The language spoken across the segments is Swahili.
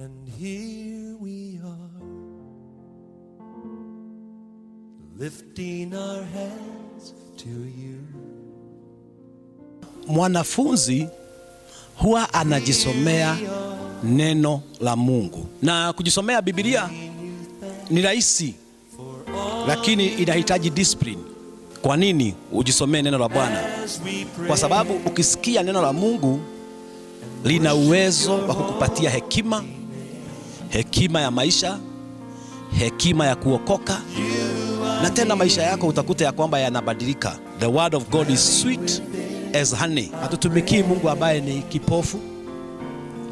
And here we are, lifting our hands to you. Mwanafunzi huwa anajisomea neno la Mungu, na kujisomea Biblia ni rahisi, lakini inahitaji discipline. Kwa nini ujisomee neno la Bwana? Kwa sababu ukisikia neno la Mungu lina uwezo wa kukupatia hekima, hekima ya maisha, hekima ya kuokoka, na tena maisha yako utakuta ya kwamba yanabadilika. The word of God is sweet as honey. Hatutumikii Mungu ambaye ni kipofu,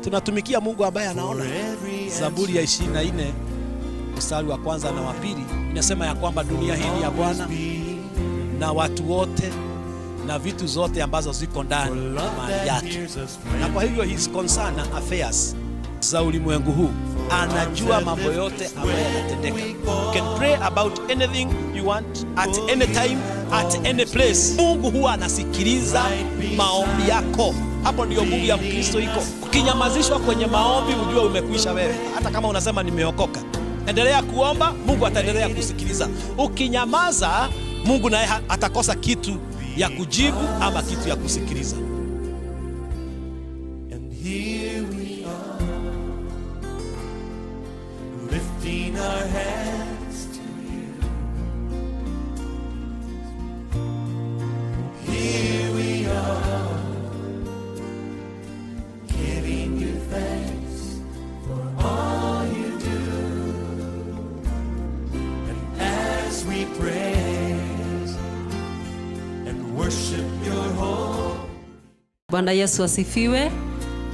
tunatumikia Mungu ambaye anaona. Zaburi ya 24 mstari wa kwanza na wa pili inasema ya kwamba dunia hii ni ya Bwana na watu wote na vitu zote ambazo ziko ndani mali yake. Na kwa hivyo his concern na affairs za ulimwengu huu, anajua mambo yote ambayo yanatendeka. You can pray about anything you want at any time at any place. Mungu huwa anasikiliza maombi yako. Hapo ndio nguvu ya Mkristo iko. Ukinyamazishwa kwenye maombi, ujue umekwisha wewe. Hata kama unasema nimeokoka, endelea kuomba, Mungu ataendelea kusikiliza. Ukinyamaza, Mungu naye atakosa kitu ya kujibu ama kitu ya kusikiliza. And here we are, lifting our hands to you. Here we are, giving you thanks for all you do. And as we praise and worship your holy. Bwana Yesu asifiwe.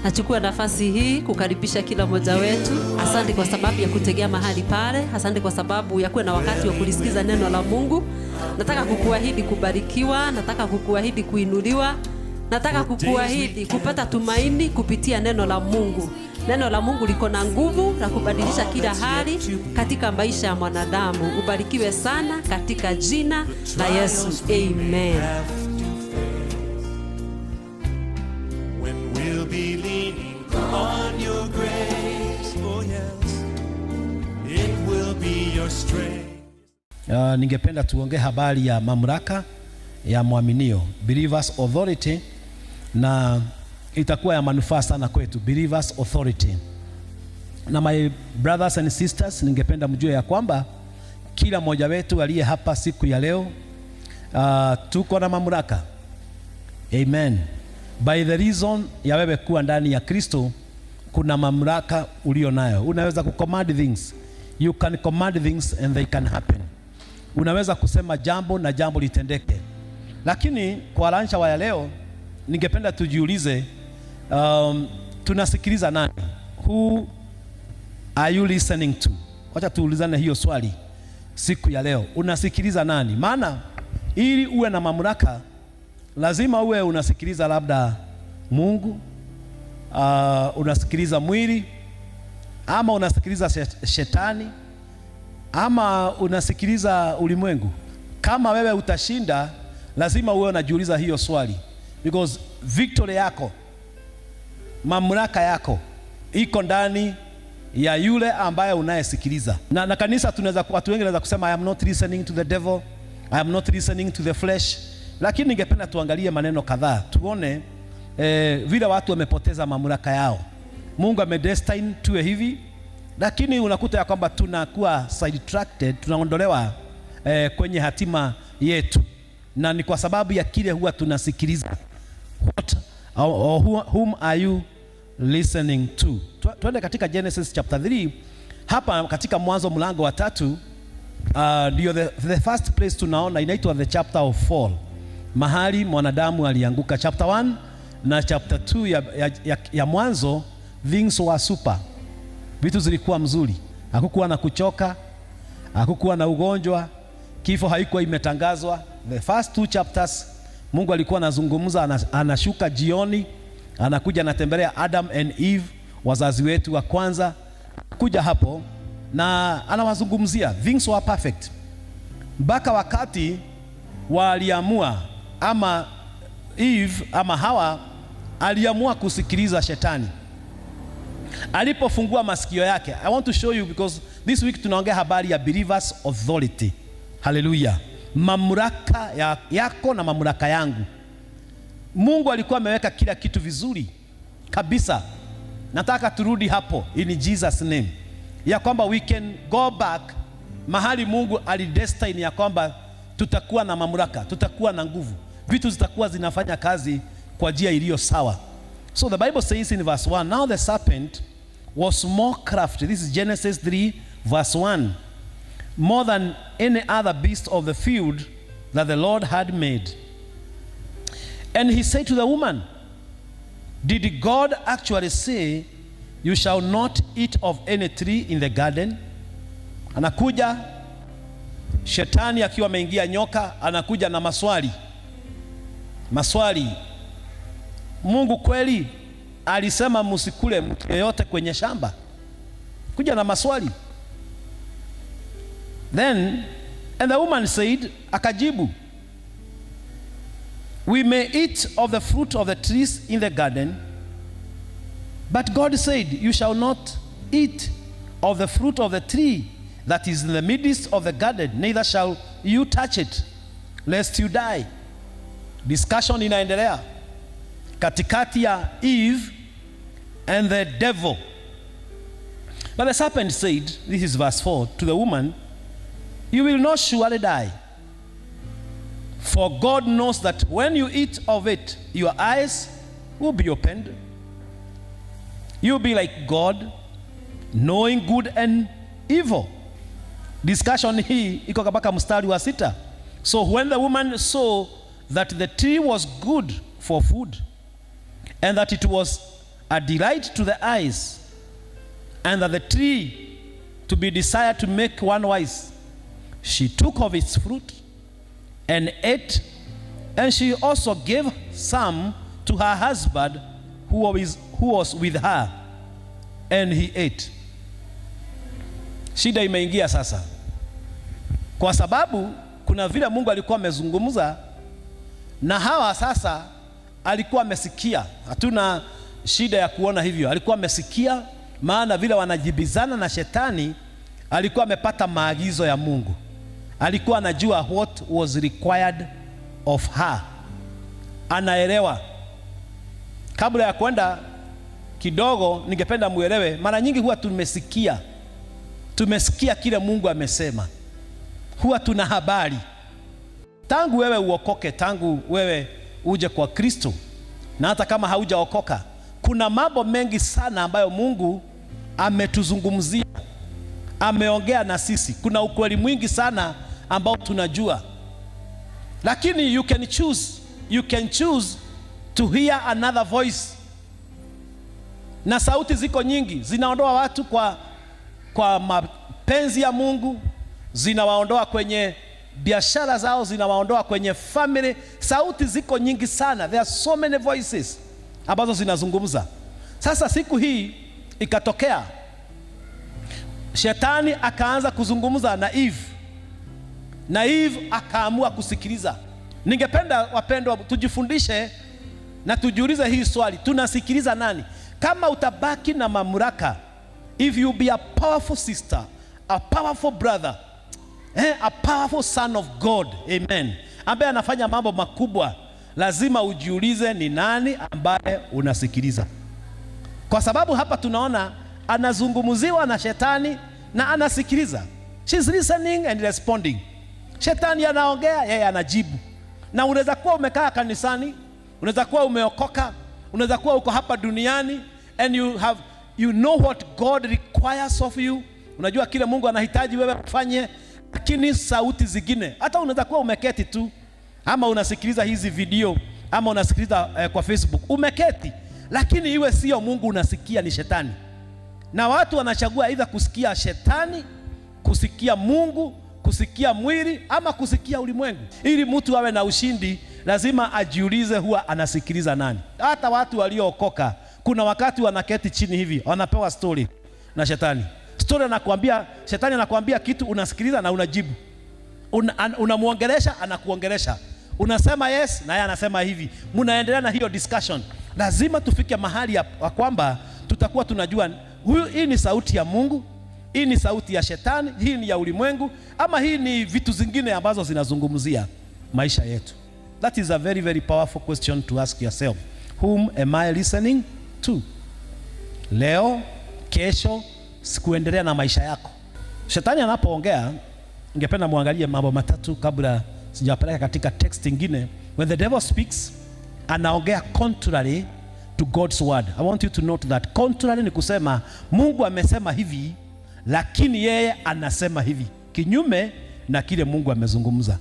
Nachukua nafasi hii kukaribisha kila mmoja wetu. Asante kwa sababu ya kutegea mahali pale. Asante kwa sababu ya kuwa na wakati wa kulisikiza neno la Mungu. Nataka kukuahidi kubarikiwa, nataka kukuahidi kuinuliwa, nataka kukuahidi kupata tumaini kupitia neno la Mungu. Neno la Mungu liko na nguvu la kubadilisha kila hali katika maisha ya mwanadamu. Ubarikiwe sana katika jina la Yesu. Amen. Be leaning on your grace, oh yes, it will be your strength. Ningependa tuongee habari ya mamlaka ya mwaminio, believers authority, na itakuwa ya manufaa sana kwetu, believers authority. Na my brothers and sisters, ningependa mjue ya kwamba kila mmoja wetu aliye hapa siku ya leo tuko na mamlaka. Amen. By the reason ya wewe kuwa ndani ya Kristo, kuna mamlaka ulio nayo. Unaweza kucommand things. You can command things and they can happen. Unaweza kusema jambo na jambo litendeke. Lakini kwa lansha wa leo, ningependa tujiulize, tunasikiliza nani? Who are you listening to? Wacha tuulizane hiyo swali siku ya leo. Unasikiliza nani? Maana ili uwe na mamlaka, lazima uwe unasikiliza labda Mungu, unasikiliza mwili, ama unasikiliza shetani, ama unasikiliza ulimwengu. Kama wewe utashinda, lazima uwe unajiuliza hiyo swali, because victory yako, mamlaka yako iko ndani ya yule ambaye unayesikiliza. Na kanisa tunaweza, watu wengi wanaweza kusema I am not listening to the devil, I am not listening to the flesh. Lakini ningependa tuangalie maneno kadhaa, tuone vile watu wamepoteza mamlaka yao. Mungu amedestine tuwe hivi, lakini unakuta ya kwamba tunakuwa sidetracked, tunaondolewa kwenye hatima yetu, na ni kwa sababu ya kile huwa tunasikiliza. What or whom are you listening to? Tuende katika Genesis chapter 3. Hapa katika Mwanzo mlango wa 3, ndio the first place tunaona inaitwa the chapter of fall. Mahali mwanadamu alianguka. Chapter 1 na chapter 2 ya Mwanzo, things were super. Vitu zilikuwa mzuri. Hakukuwa na kuchoka, hakukuwa na ugonjwa, kifo haikuwa imetangazwa. The first 2 chapters Mungu alikuwa anazungumza, anashuka jioni, anakuja anatembelea Adam and Eve, wazazi wetu wa kwanza. Kuja hapo na anawazungumzia, things were perfect. Mpaka wakati waliamua, ama Eve ama Hawa aliamua kusikiliza shetani. alipofungua masikio yake. I want to show you because this week tunaongea habari ya believers authority. Hallelujah. Mamlaka yako na mamlaka yangu. Mungu alikuwa ameweka kila kitu vizuri kabisa. Nataka turudi hapo in Jesus name, ya kwamba we can go back mahali Mungu alidestine ya kwamba tutakuwa na mamlaka, tutakuwa na nguvu, vitu zitakuwa zinafanya kazi kwa njia iliyo sawa. So the Bible says in verse 1, now the serpent was more crafty. This is Genesis 3 verse 1. More than any other beast of the field that the Lord had made. And he said to the woman, did God actually say, you shall not eat of any tree in the garden? Anakuja shetani akiwa ameingia nyoka, anakuja na maswali. Mungu kweli alisema msikule mtu yeyote kwenye shamba? Kuja na maswali. Then, and the woman said, akajibu, we may eat of the fruit of the trees in the garden, but God said, you shall not eat of the fruit of the tree that is in the midst of the garden, neither shall you touch it, lest you die. Discussion inaendelea katikati ya Eve and the devil. But the serpent said, this is verse 4, to the woman, you will not surely die. For God knows that when you eat of it, your eyes will be opened. You'll be like God, knowing good and evil. Discussion hii iko kabaka mstari wa 6. So when the woman saw that the tree was good for food, and that it was a delight to the eyes, and that the tree to be desired to make one wise, she took of its fruit and ate, and she also gave some to her husband who was with her, and he ate. Shida imeingia sasa, kwa sababu kuna vile Mungu alikuwa amezungumza na Hawa. Sasa alikuwa amesikia, hatuna shida ya kuona hivyo, alikuwa amesikia, maana vile wanajibizana na shetani, alikuwa amepata maagizo ya Mungu, alikuwa anajua what was required of her, anaelewa. Kabla ya kwenda kidogo, ningependa muelewe, mara nyingi huwa tumesikia kile Mungu amesema, huwa tuna habari. Tangu wewe uokoke, tangu wewe uje kwa Kristo, na hata kama haujaokoka, kuna mambo mengi sana ambayo Mungu ametuzungumzia, ameongea na sisi. Kuna ukweli mwingi sana ambao tunajua, lakini you can choose to hear another voice. Na sauti ziko nyingi, zinaondoa watu kwa mapenzi ya Mungu, zinawaondoa kwenye biashara zao, zinawaondoa kwenye family. Sauti ziko nyingi sana, there are so many voices ambazo zinazungumza. Sasa siku hii ikatokea, shetani akaanza kuzungumza na Eve, na Eve akaamua kusikiliza. Ningependa wapendwa, tujifundishe na tujiulize hii swali, tunasikiliza nani? Kama utabaki na mamlaka, if you be a powerful sister, a powerful brother, a powerful son of God, amen, ambaye anafanya mambo makubwa, lazima ujiulize ni nani ambaye unasikiliza. Kwa sababu hapa tunaona anazungumziwa na shetani na anasikiliza. She's listening and responding. Shetani anaongea, yeye anajibu. Na unaweza kuwa umekaa kanisani, unaweza kuwa umeokoka, unaweza kuwa uko hapa duniani, and you know what God requires of you. Unajua kile Mungu anahitaji wewe ufanye, lakini sauti zingine, hata unaweza kuwa umeketi tu, ama unasikiliza hizi video, ama unasikiliza kwa Facebook, umeketi, lakini iwe sio Mungu unasikia, ni shetani. Na watu wanachagua either kusikia shetani, kusikia Mungu, kusikia mwili, ama kusikia ulimwengu. Ili mtu awe na ushindi, lazima ajiulize huwa anasikiliza nani. Hata watu waliookoka, kuna wakati wanaketi chini hivi, wanapewa story na shetani. Story anakuambia, shetani anakuambia kitu, unasikiliza na unajibu. Unamuongelesha, anakuongelesha. Unasema yes, na yeye anasema hivi. Mnaendelea na hiyo discussion. Lazima tufike mahali ya kwamba tutakuwa tunajua hii ni sauti ya Mungu, hii ni sauti ya shetani, hii ni ya ulimwengu, ama hii ni vitu zingine ambazo zinazungumzia maisha yetu? That is a very, very powerful question to ask yourself. Whom am I listening to? Leo, kesho, sikuendelea na maisha yako. Shetani anapoongea, ningependa muangalie mambo matatu kabla sijapeleka katika text nyingine. When the devil speaks, anaongea contrary to God's word. I want you to note that. Contrary ni kusema Mungu amesema hivi, lakini yeye anasema hivi, kinyume na kile Mungu amezungumza.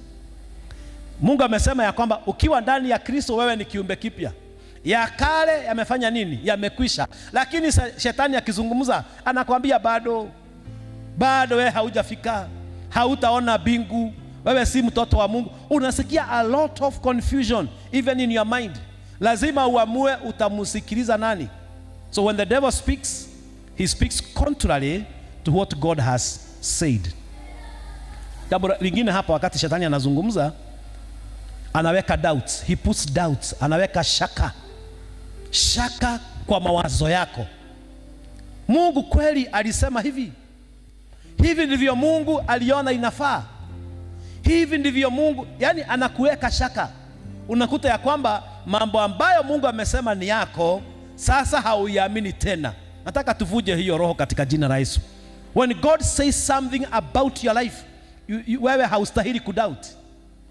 Mungu amesema ya kwamba ukiwa ndani ya Kristo wewe ni kiumbe kipya. Ya kale yamefanya nini? Yamekwisha. Lakini shetani akizungumza anakuambia bado wewe haujafika, hautaona bingu, wewe si mtoto wa Mungu. Unasikia a lot of confusion even in your mind. Lazima uamue utamusikiliza nani. So when the devil speaks, he speaks contrary to what God has said. Jambo lingine hapa, wakati shetani anazungumza, anaweka doubts. He puts doubts. Anaweka shaka kwa mawazo yako. Mungu kweli alisema hivi? Hivi ndivyo Mungu aliona inafaa? Hivi ndivyo Mungu, yani anakuweka shaka. Unakuta ya kwamba mambo ambayo Mungu amesema ni yako, sasa hauiamini tena. Nataka tuvuje hiyo roho katika jina la Yesu. When God says something about your life, wewe haustahili kudoubt.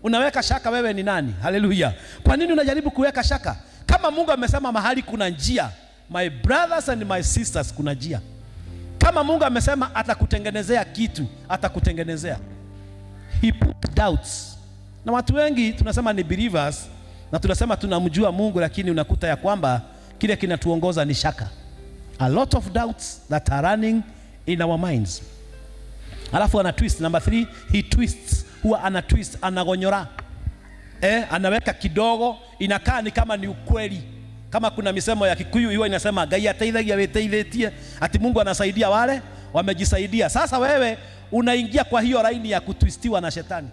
Unaweka shaka wewe ni nani? Haleluya. Kwa nini unajaribu kuweka shaka? Kama Mungu amesema mahali kuna njia, my brothers and my sisters, kuna njia. Kama Mungu amesema atakutengenezea kitu, atakutengenezea. He put doubts. Na watu wengi tunasema ni believers na tunasema tunamjua Mungu, lakini unakuta ya kwamba kile kinatuongoza ni shaka. A lot of doubts that are running in our minds. Alafu ana twist. Number 3, he twists. Huwa ana twist, anagonyora. Anaweka kidogo, inakaa ni kama ni ukweli. Kama kuna misemo ya Kikuyu hiyo inasema Ngai ateithagia weteithĩtie, ati Mungu anasaidia wale wamejisaidia. Sasa wewe unaingia kwa hiyo laini ya kutwistiwa na shetani.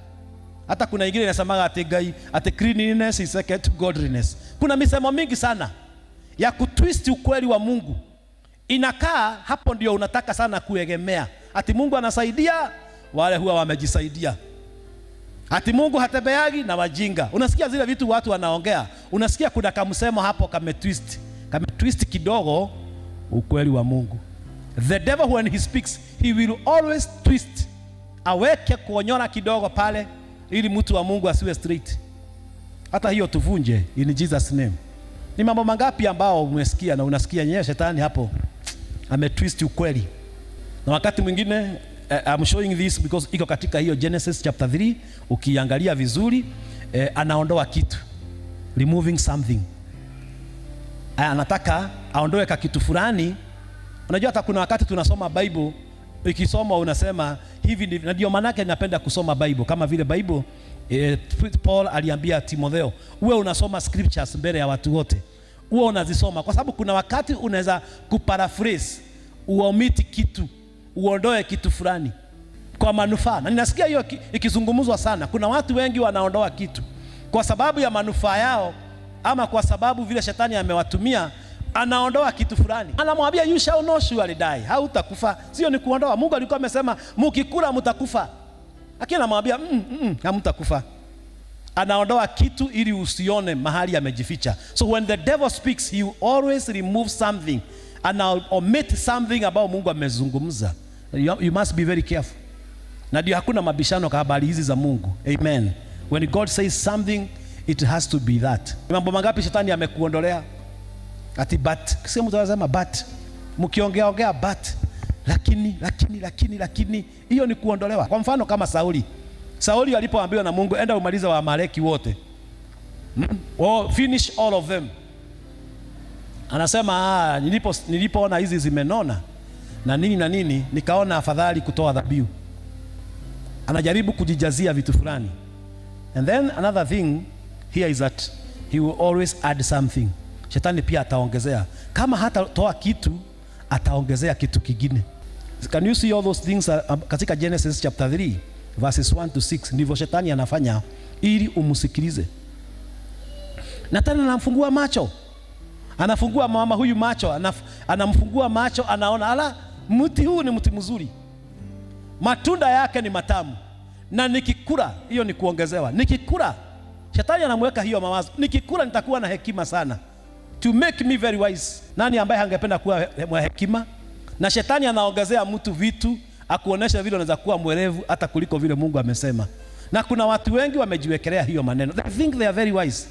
Hata kuna ingine inasema ati Ngai ati cleanliness is second to godliness. Kuna misemo mingi sana ya kutwist ukweli wa Mungu. Inakaa hapo ndio unataka sana kuegemea. Ati Mungu anasaidia wale huwa wamejisaidia. Ati Mungu hatebeagi na wajinga. Unasikia zile vitu watu wanaongea. Unasikia kuna kamsemo hapo kametwist kidogo ukweli wa Mungu. The devil when he speaks, he will always twist. Aweke kuonyona kidogo pale ili mtu wa Mungu asiwe straight. Hata hiyo tuvunje in Jesus name. Ni mambo mangapi ambao umesikia na unasikia nyewe shetani hapo ametwist ukweli. Na wakati mwingine I'm showing this because iko katika hiyo Genesis chapter 3, ukiangalia vizuri anaondoa kitu, removing something. Anataka aondoe kitu fulani. Unajua hata kuna wakati tunasoma Bible, ikisoma unasema hivi ndivyo. Na ndio maana yake napenda kusoma Bible, kama vile Bible Paul aliambia Timotheo, uwe unasoma scriptures mbele ya watu wote. Uwe unazisoma kwa sababu kuna wakati unaweza kuparaphrase, uomiti kitu, uondoe kitu fulani kwa manufaa. Na ninasikia hiyo ikizungumzwa sana. Kuna watu wengi wanaondoa kitu kwa sababu ya manufaa yao, ama kwa sababu vile shetani amewatumia, anaondoa kitu fulani. Anamwambia you shall not surely die, hautakufa. Sio ni kuondoa. Mungu alikuwa amesema mkikula mtakufa. Lakini anamwambia hamtakufa. Anaondoa kitu ili usione mahali amejificha. So when the devil speaks, he will always remove something and omit something about Mungu amezungumza. You must be very careful. Na ndio hakuna mabishano kwa habari hizi za Mungu. Amen. When God says something, it has to be that. Mambo mangapi shetani amekuondolea? Ati but, sio mtu anasema but. Mkiongea but. Lakini hiyo ni kuondolewa. Kwa mfano kama Sauli alipoambiwa na Mungu enda umalize wa Amaleki wote. Finish all of them. Anasema nilipoona hizi zimenona na nini nikaona afadhali kutoa dhabihu. Anajaribu kujijazia vitu fulani. And then another thing here is that he will always add something. Shetani pia ataongezea. Kama hatatoa kitu, ataongezea kitu kingine. Can you see all those things katika Genesis chapter 3 verses 1 to 6? Ndivyo shetani anafanya ili umsikilize. Na tena anamfungua macho. Anafungua mama huyu macho, anamfungua macho, anaona ala, mti huu ni mti mzuri, matunda yake ni matamu, na nikikula, hiyo ni kuongezewa, nikikula, shetani anamweka hiyo mawazo, nikikula nitakuwa na hekima sana, to make me very wise. Nani ambaye hangependa kuwa mwenye hekima? Na shetani anaongezea mtu vitu akuonesha vile unaweza kuwa mwerevu hata kuliko vile Mungu amesema. Na kuna watu wengi wamejiwekelea hiyo maneno, they think they are very wise,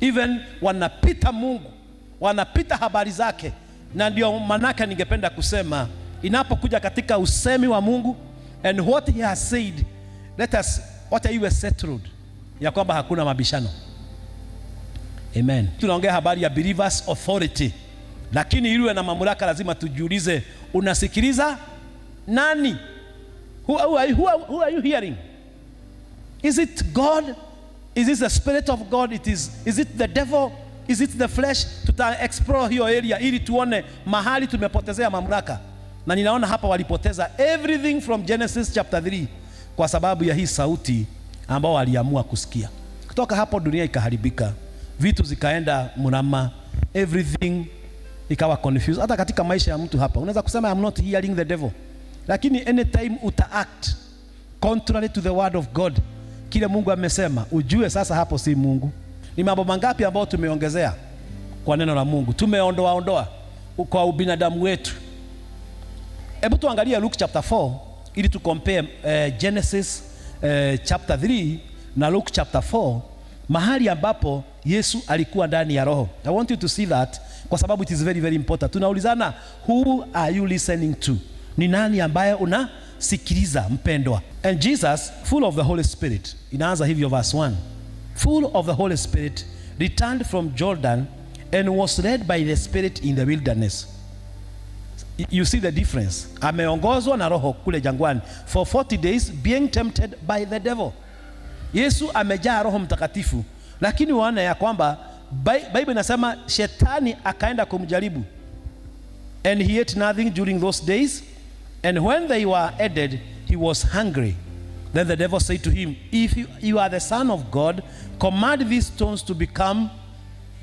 even wanapita Mungu, wanapita habari zake. Na ndio manaka ningependa kusema, inapokuja katika usemi wa Mungu and what he has said, let us what are you settled, ya kwamba hakuna mabishano. Amen. Tunaongea habari ya believers authority, lakini iliwe na mamlaka lazima tujiulize, unasikiliza nani? Who are you hearing? Is it God? Is it the Spirit of God? Is it the devil? Is it the flesh? Tuta explore hiyo area ili tuone mahali tumepotezea mamlaka. Na ninaona hapa walipoteza everything from Genesis chapter 3 kwa sababu ya hii sauti ambao waliamua kusikia. Kutoka hapo dunia ikaharibika, vitu zikaenda mrama, everything ikawa confused. Hata katika maisha ya mtu hapa unaweza kusema I'm not hearing the devil, lakini anytime utaact contrary to the word of God, kile Mungu amesema, ujue sasa hapo si Mungu. Ni mambo mangapi ambayo tumeongezea kwa neno la Mungu, tumeondoa kwa ubinadamu wetu. Hebu tuangalie Luke chapter 4 ili tu compare Genesis chapter 3 na Luke chapter 4, mahali ambapo Yesu alikuwa ndani ya roho. I want you to see that kwa sababu it is very very important. Tunaulizana, who are you listening to? Ni nani ambaye unasikiliza mpendwa? And Jesus, full of the Holy Spirit, inaanza hivyo verse 1, full of the Holy Spirit, returned from Jordan and was led by the Spirit in the wilderness. You see the difference. Ameongozwa na roho kule jangwani for 40 days being tempted by the devil. Yesu amejaa Roho Mtakatifu, lakini waona ya kwamba Bible inasema shetani akaenda kumjaribu. And he ate nothing during those days, and when they were ended, he was hungry. Then the devil said to him, if you are the Son of God, command these stones to become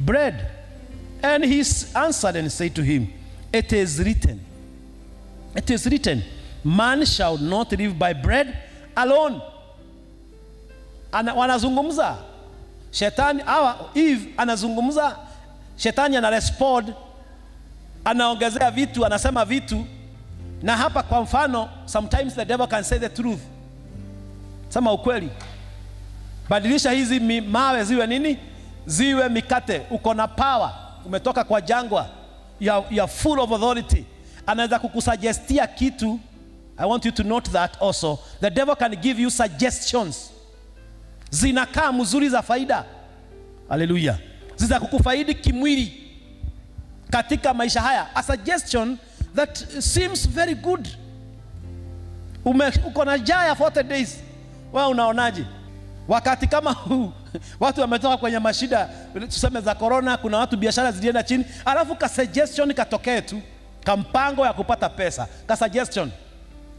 bread. And he answered and said to him, it is written, man shall not live by bread alone. Wanazungumza shetani, Eve anazungumza, shetani anarespond, anaongezea vitu, anasema vitu. Na hapa kwa mfano, sometimes the devil can say the truth, sema ukweli, badilisha hizi mawe ziwe nini? Ziwe mikate. Uko na power, umetoka kwa jangwa, you are full of authority. Anaweza kukusuggestia kitu. I want you to note that also, the devil can give you suggestions, zinakaa mzuri za faida. Hallelujah. Ziza kukufaidi kimwili katika maisha haya. A suggestion that seems very good. Uko na njaa ya 40 days. Wewe unaonaje? Wakati kama huu watu wametoka kwenye mashida tuseme za corona, kuna watu biashara zilienda chini, alafu ka suggestion katokee tu, kampango ya kupata pesa, ka suggestion.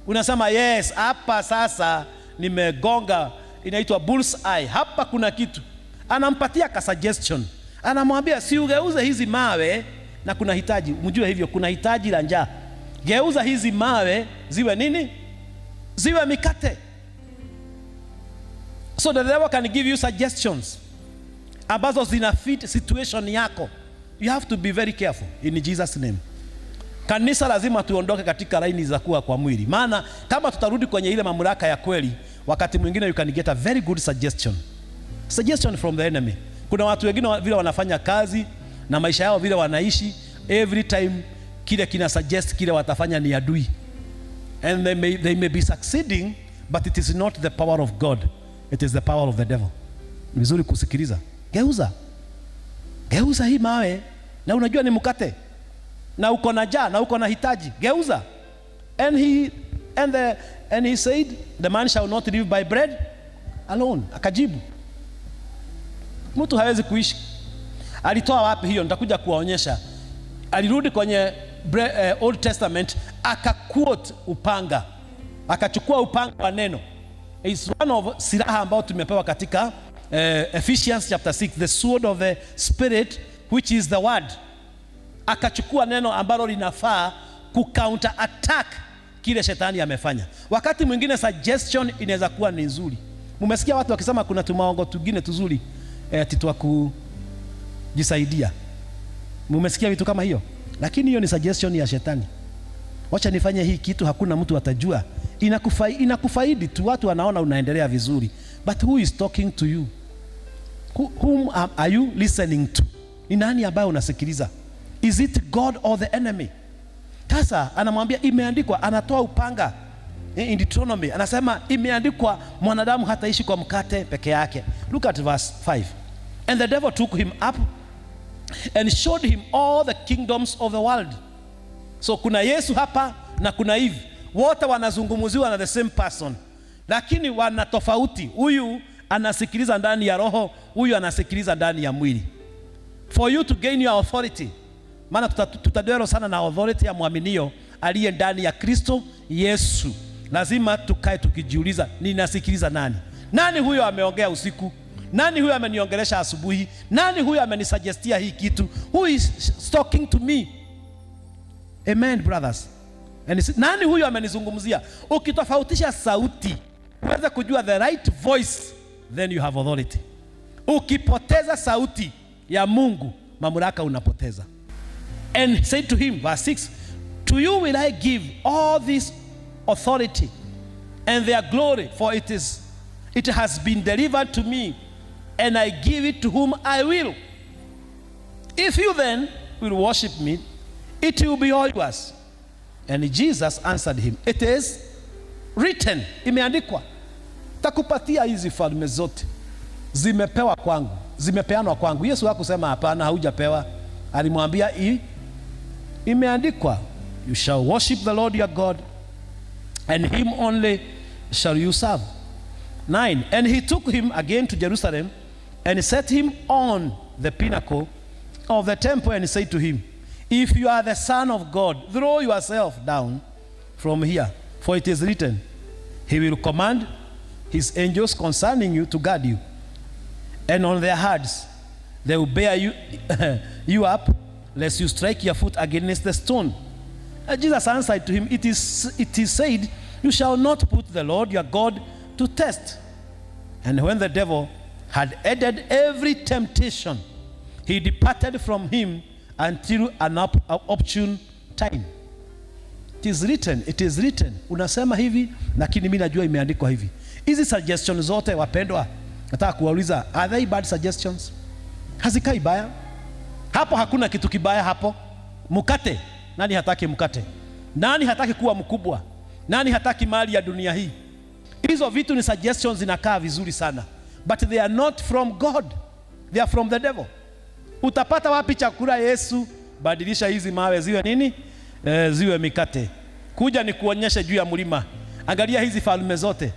Unasema yes, hapa sasa nimegonga, inaitwa bull's eye, hapa kuna kitu. Anampatia ka suggestion, anamwambia si ugeuze hizi mawe, na kuna hitaji, mjue hivyo, kuna hitaji la njaa. Geuza hizi mawe ziwe nini? Ziwe mikate. So the devil can give you suggestions ambazo zina fit situation yako. You have to be very careful in Jesus name. Kanisa lazima tuondoke katika laini za kuwa kwa mwili, maana kama tutarudi kwenye ile mamlaka ya kweli, wakati mwingine you can get a very good suggestion from the enemy. Kuna watu wengine vile wanafanya kazi na maisha yao vile wanaishi, every time kile kina suggest kile watafanya ni adui, and they may be succeeding, but it is not the power of God, it is the power of the devil. Ni vizuri kusikiliza. Geuza hii mawe, na unajua ni mkate, na uko na njaa na uko na hitaji, geuza. And he said, the man shall not live by bread alone. Akajibu, mtu hawezi kuishi. Alitoa wapi hiyo? Nitakuja kuwaonyesha. Alirudi kwenye Old Testament, akaquote upanga, akachukua upanga wa neno. It's one of silaha ambao tumepewa katika Ephesians chapter 6, the sword of the Spirit, which is the word. akachukua neno ambalo linafaa ku counter attack kile shetani amefanya. Wakati mwingine suggestion inaweza kuwa ni nzuri. Mumesikia watu wakisema kuna tumaongo tugine tuzuri titwa kujisaidia. Mumesikia vitu kama hiyo? Lakini hiyo ni suggestion ya shetani. Wacha nifanye hii kitu, hakuna mtu atajua. Inakufaidi tu, watu wanaona unaendelea vizuri. But who is talking to you? Whom are you listening to? Ni nani ambaye unasikiliza? Is it God or the enemy? Sasa anamwambia imeandikwa, anatoa upanga in Deuteronomy, anasema imeandikwa mwanadamu hataishi kwa mkate peke yake. Look at verse 5. And the devil took him up and showed him all the kingdoms of the world. So kuna Yesu hapa na kuna Eve, wote wanazungumziwa na the same person, lakini wana tofauti. Huyu anasikiliza ndani ya roho, huyu anasikiliza ndani ya mwili. For you to gain your authority, maana tutadwero sana na authority ya mwaminio aliye ndani ya Kristo Yesu. Lazima tukae tukijiuliza, ninasikiliza nani? Nani huyo ameongea usiku? Nani huyo ameniongelesha asubuhi? Nani huyo amenisuggestia hii kitu? Who is talking to me? Amen, brothers. Nani huyo amenizungumzia? Ukitofautisha sauti, uweze kujua the right voice, then you have authority. Ukipoteza sauti ya Mungu, mamlaka unapoteza. And said to him, verse 6, to you will I give all this authority and their glory, for it has been delivered to me, and I give it to whom I will. If you then will worship me, it will be all yours. And Jesus answered him, it is written, imeandikwa, takupatia hizi falme zote, zimepewa kwangu, zimepeanwa kwangu. Yesu hakusema hapana, haujapewa. Alimwambia imeandikwa, you shall worship the Lord your God, and him only shall you serve. 9, and he took him again to Jerusalem, and set him on the pinnacle of the temple, and said to him, if you are the Son of God, throw yourself down from here, for it is written, he will command his angels concerning you to guard you, and on their hands they will bear you up, lest you strike your foot against the stone. And Jesus answered to him, it is said, you shall not put the Lord your God to test. And when the devil had added every temptation, he departed from him until an opportune time. It is written, it is written. Unasema hivi, lakini mimi najua imeandikwa hivi. Hizi suggestions zote wapendwa, nataka kuwauliza, are they bad suggestions? Hazikai baya. Hapo hakuna kitu kibaya hapo. Mkate, nani hataki mkate? Nani hataki kuwa mkubwa? Nani hataki mali ya dunia hii? Hizo vitu ni suggestions, zinakaa vizuri sana, but they are not from God. They are from the devil. Utapata wapi chakula Yesu? Badilisha hizi mawe ziwe nini? Ziwe mikate. Kuja ni kuonyesha juu ya mlima. Angalia hizi falme zote.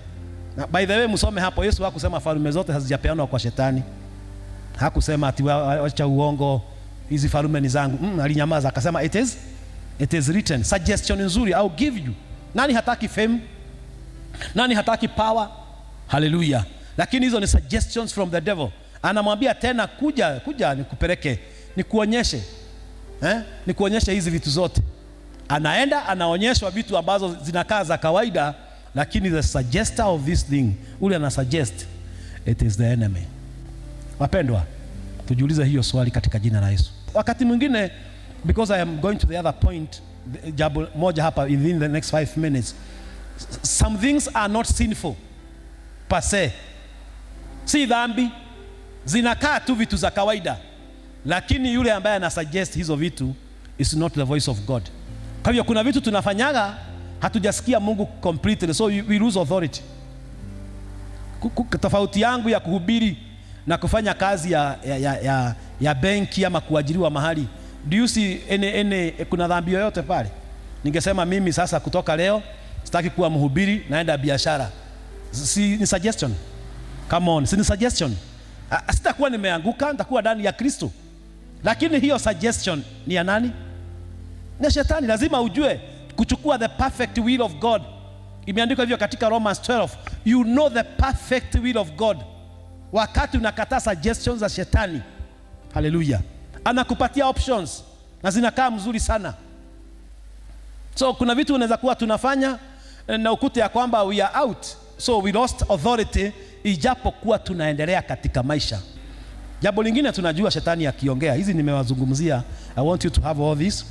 By the way, msome hapo, Yesu hakusema falme zote hazijapeanwa kwa shetani. Hakusema ati wacha uongo, hizi falme ni zangu. Alinyamaza akasema it is written. Suggestion nzuri, I'll give you. Nani hataki fame? Nani hataki power? Hallelujah. Lakini hizo ni suggestions from the devil. Anamwambia tena, kuja nikupeleke, nikuonyeshe, nikuonyeshe hizi vitu zote. Anaenda anaonyeshwa vitu ambazo zinakaa za kawaida, lakini the suggester of this thing, ule ana suggest, it is the enemy. Wapendwa, tujiulize hiyo swali katika jina la Yesu. Wakati mwingine, because I am going to the other point, jambo moja hapa within the next 5 minutes, some things are not sinful per se. Si dhambi, zinakaa tu vitu za kawaida, lakini yule ambaye ana suggest hizo vitu is not the voice of God. Kwa hiyo kuna vitu tunafanyaga hatujasikia Mungu completely, so we lose authority. Tofauti yangu ya kuhubiri na kufanya kazi ya benki ama kuajiriwa mahali, do you see kuna dhambi yoyote pale? Ningesema mimi sasa kutoka leo sitaki kuwa mhubiri, naenda biashara. Si ni suggestion? Come on, si ni suggestion? Sitakuwa nimeanguka, nitakuwa ndani ya Kristo. Lakini hiyo suggestion ni ya nani? Ni shetani. Lazima ujue kuchukua the perfect will of God. Imeandikwa hivyo katika Romans 12, you know the perfect will of God. Wakati unakataa suggestions za shetani, hallelujah, anakupatia options. na zinakaa mzuri sana. So kuna vitu unaweza kuwa tunafanya na ukute ya kwamba we are out, so we lost authority, ijapokuwa tunaendelea katika maisha. Jambo lingine tunajua shetani akiongea, hizi nimewazungumzia, I want you to have all this.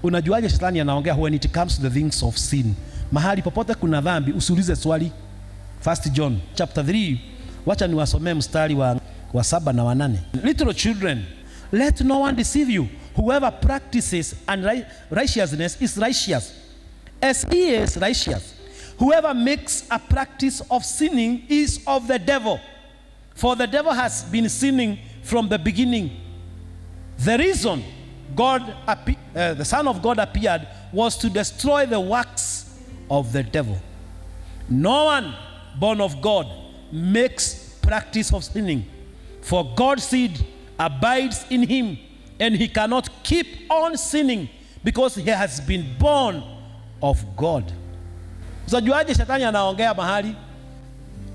Unajuaje shetani anaongea? When it comes to the things of sin. Mahali popote kuna dhambi, usiulize swali. 1 John chapter 3, wacha niwasomee mstari wa 7 na 8. Little children, let no one deceive you. Whoever practices unrighteousness is righteous, as he is righteous. Whoever makes a practice of sinning is of the devil, for the devil has been sinning from the beginning. The reason the Son of God appeared was to destroy the works of the devil. No one born of God makes practice of sinning, for God's seed abides in him, and he cannot keep on sinning because he has been born of God. Unajuaje shetani anaongea mahali?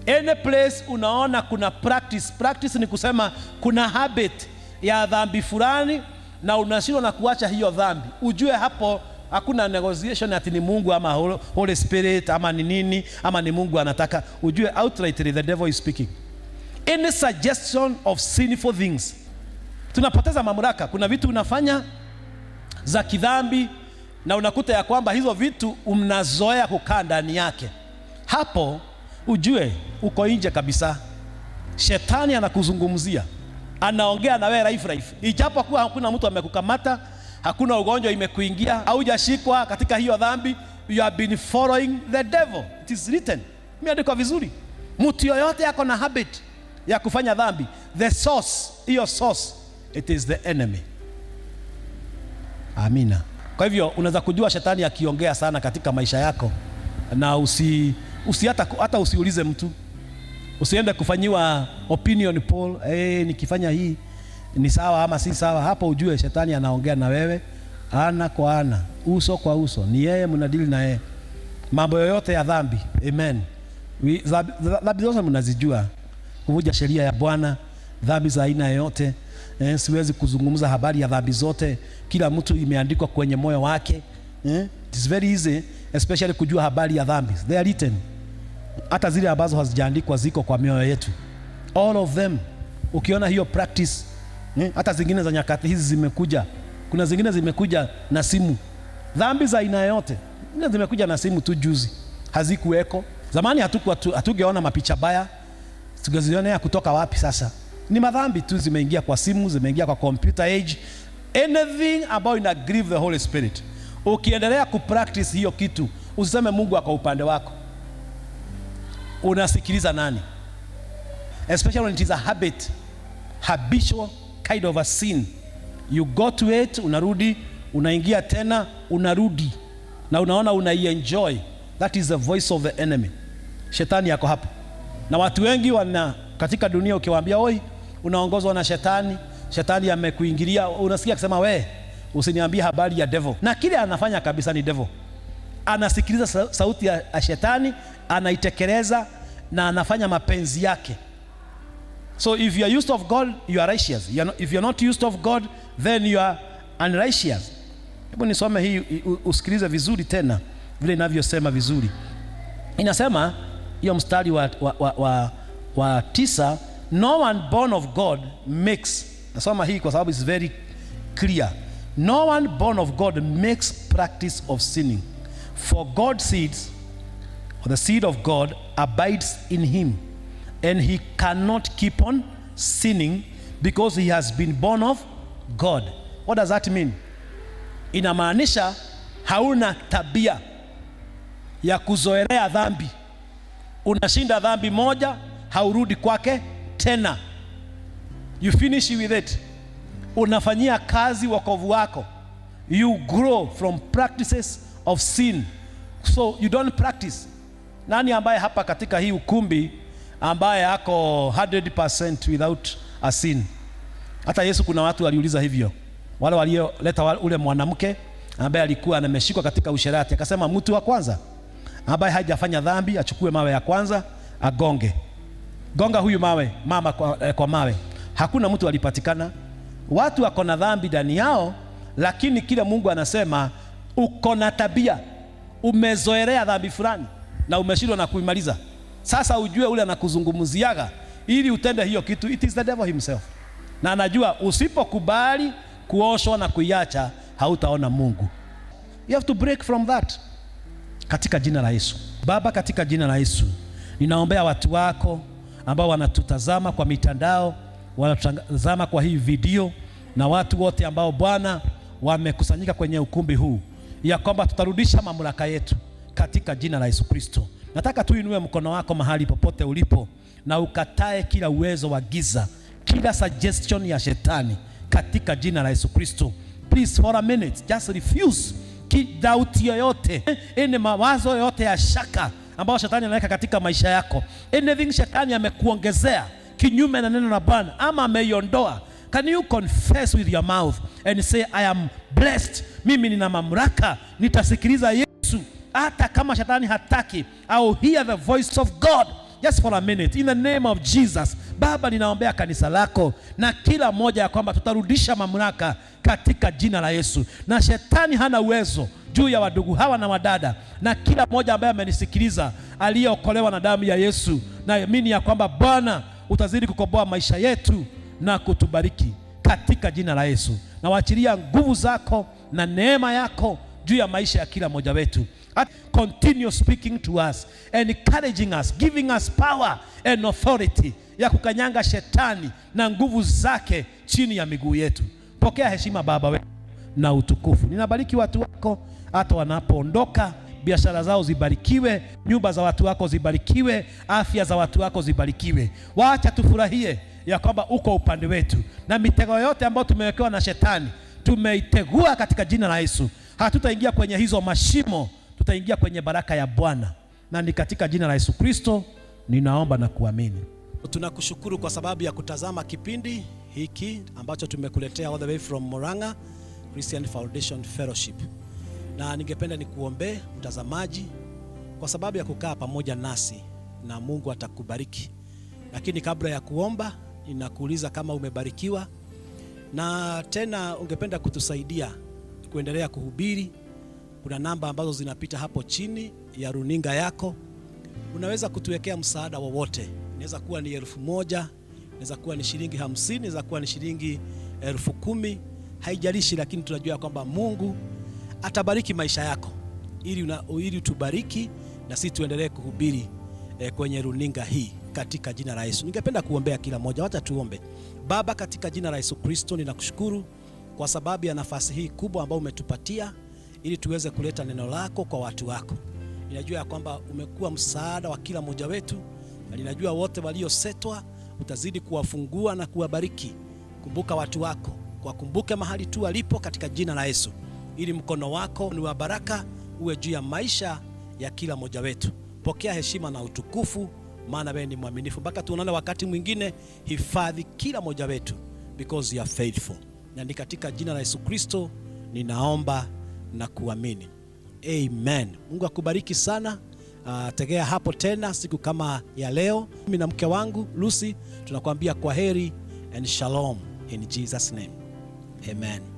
Any place unaona kuna practice ni kusema kuna habit ya dhambi fulani na unashindwa na kuacha hiyo dhambi, ujue hapo hakuna negotiation ati ni Mungu ama Holy Spirit ama ni nini ama ni Mungu anataka. Ujue outrightly the devil is speaking. Any suggestion of sinful things, tunapoteza mamlaka. Kuna vitu unafanya za kidhambi na unakuta ya kwamba hizo vitu mnazoea kukaa ndani yake, hapo ujue uko nje kabisa. Shetani anakuzungumzia, anaongea na wewe life. Ijapokuwa hakuna mtu amekukamata, hakuna ugonjwa imekuingia, haujashikwa katika hiyo dhambi, you have been following the devil. It is written, imeandikwa vizuri. Mtu yoyote yako na habit ya kufanya dhambi, the source, hiyo source, it is the enemy. Amina. Kwa hivyo unaweza kujua shetani akiongea sana katika maisha yako, na hata usiulize mtu, usiende kufanyiwa opinion poll, nikifanya hii ni sawa ama si sawa. Hapo ujue shetani anaongea na wewe ana kwa ana, uso kwa uso, ni yeye mnadili na yeye. Mambo yoyote ya dhambi, amen, dhambi zote mnazijua, kuvunja sheria ya Bwana, dhambi za aina yoyote. Siwezi kuzungumza habari ya dhambi zote, kila mtu imeandikwa kwenye moyo wake. It is very easy especially kujua habari ya dhambi, they are written. Hata zile ambazo hazijaandikwa ziko kwa mioyo yetu, all of them. Ukiona hiyo practice, hata zingine za nyakati hizi zimekuja, kuna zingine zimekuja na simu, dhambi za aina yote zimekuja na simu tu juzi, hazikuweko zamani. Hatugeona mapicha baya, tungezionea kutoka wapi? Sasa ni madhambi tu zimeingia kwa simu, zimeingia kwa computer age. Anything about ina grieve the Holy Spirit, ukiendelea kupractice hiyo kitu, usiseme Mungu ako upande wako. Unasikiliza nani? Especially when it is a habitual kind of a sin. You go to it, unarudi, unaingia tena, unarudi, na unaona unaienjoy. That is the voice of the enemy. Shetani yako hapo. Na watu wengi katika dunia ukiwaambia oi unaongozwa na shetani, shetani amekuingilia, unasikia kusema we usiniambie habari ya devil. Na kile anafanya kabisa ni devil. Anasikiliza sauti ya shetani, anaitekeleza na anafanya mapenzi yake. So if you are used of God, you are righteous. If you are not used of God, then you are unrighteous. Hebu nisome hii usikilize vizuri tena vile inavyosema vizuri. Inasema hiyo mstari wa 9, no one born of God makes. Nasoma hii kwa sababu it's very clear. No one born of God makes practice of sinning, for God's seed, or the seed of God, abides in him, and he cannot keep on sinning because he has been born of God. What does that mean? Inamaanisha hauna tabia ya kuzoelea dhambi. Unashinda dhambi moja, haurudi kwake tena. You finish with it. Unafanyia kazi wokovu wako. You grow from practices of sin. So you don't practice. Nani ambaye hapa katika hii ukumbi ambaye ako 100% without a sin? Hata Yesu kuna watu waliuliza hivyo. Wale walioleta ule mwanamke ambaye alikuwa ameshikwa katika usherati, akasema mtu wa kwanza ambaye hajafanya dhambi achukue mawe ya kwanza agonge. Gonga huyu mama kwa mawe. Hakuna mtu alipatikana. Watu wako na dhambi ndani yao, lakini kile Mungu anasema, uko na tabia, umezoelea dhambi fulani na umeshindwa na kuimaliza. Sasa ujue ule anakuzungumziaga ili utende hiyo kitu, it is the devil himself. Na anajua usipokubali kuoshwa na kuiacha, hautaona Mungu. You have to break from that. Katika jina la Yesu. Baba, katika jina la Yesu, ninaombea watu wako ambao wanatutazama kwa mitandao, wanatutazama kwa hii video, na watu wote ambao Bwana wamekusanyika kwenye ukumbi huu, ya kwamba tutarudisha mamlaka yetu katika jina la Yesu Kristo. Nataka tuinue mkono wako mahali popote ulipo na ukatae kila uwezo wa giza, kila suggestion ya shetani katika jina la Yesu Kristo. Please for a minute just refuse doubt yoyote, ene mawazo yote ya shaka ambao shetani anaweka katika maisha yako. Anything shetani amekuongezea kinyume na neno la Bwana ama ameiondoa, can you confess with your mouth and say, I am blessed, mimi nina mamlaka, nitasikiliza Yesu hata kama shetani hataki. I will hear the voice of God. Just for a minute, in the name of Jesus. Baba, ninaombea kanisa lako na kila mmoja ya kwamba tutarudisha mamlaka katika jina la Yesu, na shetani hana uwezo juu ya wadugu hawa na wadada na kila mmoja ambaye amenisikiliza aliyeokolewa na damu ya Yesu. Naamini ya kwamba Bwana utazidi kukomboa maisha yetu na kutubariki katika jina la Yesu. Na waachilia nguvu zako na neema yako juu ya maisha ya kila mmoja wetu. Continue speaking to us, encouraging us, giving us power and authority ya kukanyanga shetani na nguvu zake chini ya miguu yetu. Pokea heshima Baba wetu na utukufu. Ninabariki watu wako hata wanapoondoka, biashara zao zibarikiwe, nyumba za watu wako zibarikiwe, afya za watu wako zibarikiwe. Waacha tufurahie ya kwamba uko upande wetu, na mitego yote ambayo tumewekewa na shetani tumeitegua katika jina la Yesu. Hatutaingia kwenye hizo mashimo, tutaingia kwenye baraka ya Bwana, na ni katika jina la Yesu Kristo ninaomba na kuamini. Tunakushukuru kwa sababu ya kutazama kipindi hiki ambacho tumekuletea all the way from Murang'a Christian Foundation Fellowship. Na ningependa nikuombee mtazamaji kwa sababu ya kukaa pamoja nasi, na Mungu atakubariki. Lakini kabla ya kuomba, ninakuuliza kama umebarikiwa na tena ungependa kutusaidia kuendelea kuhubiri. Kuna namba ambazo zinapita hapo chini ya runinga yako. Unaweza kutuwekea msaada wowote. Inaweza kuwa ni 1,000, inaweza kuwa ni shilingi 50, inaweza kuwa ni shilingi 10,000, haijalishi, lakini tunajua kwamba Mungu atabariki maisha yako ili tubariki na sisi tuendelee kuhubiri kwenye runinga hii katika jina la Yesu. Ningependa kuombea kila mmoja. Wacha tuombe. Baba, katika jina la Yesu Kristo ninakushukuru kwa sababu ya nafasi hii kubwa ambayo umetupatia ili tuweze kuleta neno lako kwa watu wako. Ninajua ya kwamba umekuwa msaada wa kila mmoja wetu, na ninajua wote waliosetwa utazidi kuwafungua na kuwabariki. Kumbuka watu wako, wakumbuke mahali tu walipo katika jina la Yesu, ili mkono wako ni wa baraka uwe juu ya maisha ya kila mmoja wetu. Pokea heshima na utukufu, maana wewe ni mwaminifu. Mpaka tuonane wakati mwingine, hifadhi kila mmoja wetu because you are faithful. Na ni katika jina la Yesu Kristo ninaomba na kuamini. Amen. Mungu akubariki sana. Tegea hapo tena siku kama ya leo. Mimi na mke wangu Lucy tunakuambia kwaheri and shalom in Jesus name. Amen.